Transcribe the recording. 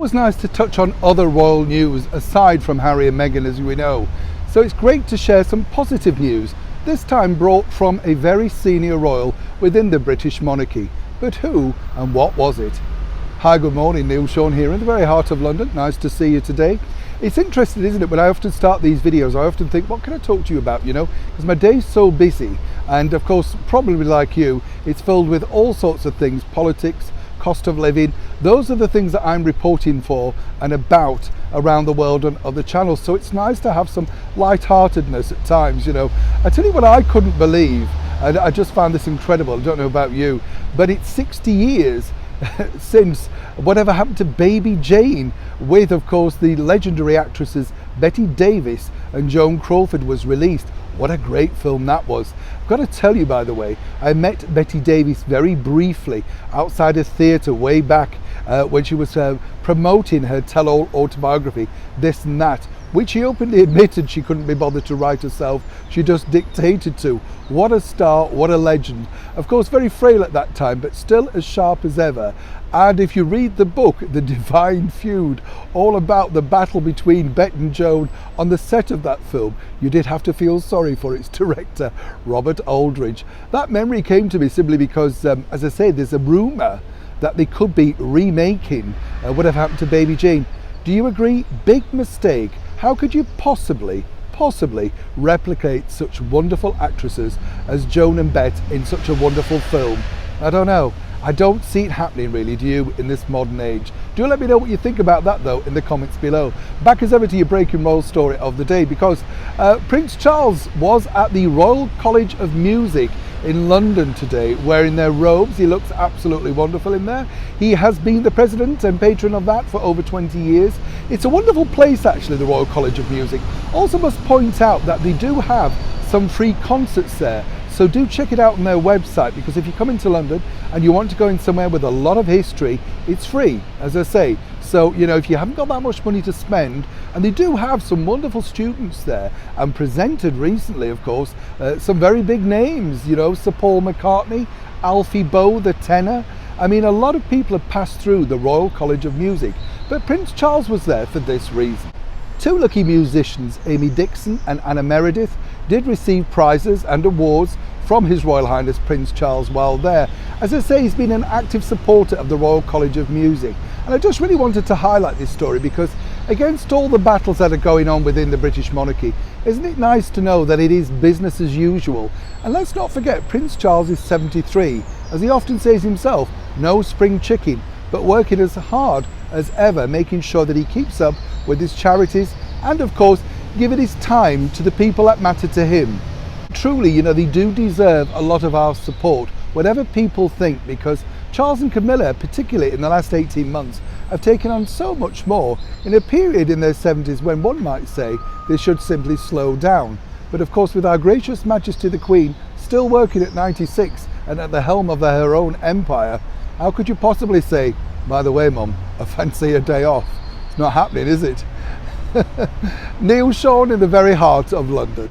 It was nice to touch on other royal news aside from Harry and Meghan, as we know. So it's great to share some positive news, this time brought from a very senior royal within the British monarchy. But who and what was it? Hi, good morning, Neil Sean here in the very heart of London. Nice to see you today. It's interesting, isn't it, when I often start these videos, I often think, what can I talk to you about, because my day's so busy. And of course, probably like you, it's filled with all sorts of things, politics, cost of living. Those are the things that I'm reporting for and about around the world on other channels. So it's nice to have some lightheartedness at times, I tell you what I couldn't believe, and I just found this incredible. I don't know about you, but it's 60 years since whatever happened to Baby Jane, with of course the legendary actresses Bette Davis and Joan Crawford, was released. What a great film that was. I've got to tell you, by the way, I met Bette Davis very briefly outside a theatre way back when she was promoting her tell-all autobiography, This and That, which she openly admitted she couldn't be bothered to write herself. She just dictated to. What a star, what a legend. Of course, very frail at that time, but still as sharp as ever. And if you read the book, The Divine Feud, all about the battle between Bette and Joan on the set of that film, you did have to feel sorry for its director, Robert Aldridge. That memory came to me simply because, as I say, there's a rumour that they could be remaking Whatever Happened to Baby Jane. Do you agree? Big mistake. How could you possibly replicate such wonderful actresses as Joan and Bette in such a wonderful film? I don't know. I don't see it happening, really, do you, in this modern age? Do let me know what you think about that, though, in the comments below. Back as ever to your breaking royal story of the day, because Prince Charles was at the Royal College of Music in London today, wearing their robes. He looks absolutely wonderful in there. He has been the president and patron of that for over 20 years. It's a wonderful place, actually, the Royal College of Music. Also must point out that they do have some free concerts there. So do check it out on their website, because if you come into London and you want to go in somewhere with a lot of history, it's free, as I say. So, if you haven't got that much money to spend, and they do have some wonderful students there, and presented recently, of course, some very big names, Sir Paul McCartney, Alfie Boe, the tenor. I mean, a lot of people have passed through the Royal College of Music, but Prince Charles was there for this reason. Two lucky musicians, Amy Dixon and Anna Meredith, did receive prizes and awards from His Royal Highness Prince Charles while there. As I say, he's been an active supporter of the Royal College of Music. And I just really wanted to highlight this story because, against all the battles that are going on within the British monarchy, isn't it nice to know that it is business as usual? And let's not forget, Prince Charles is 73. As he often says himself, no spring chicken, but working as hard as ever, making sure that he keeps up with his charities and, of course, giving his time to the people that matter to him. Truly, they do deserve a lot of our support, whatever people think, because Charles and Camilla, particularly in the last 18 months, have taken on so much more in a period in their 70s when one might say they should simply slow down. But of course, with our gracious Majesty the Queen still working at 96 and at the helm of her own empire, how could you possibly say, by the way, Mum, I fancy a day off? It's not happening, is it? Neil Sean in the very heart of London.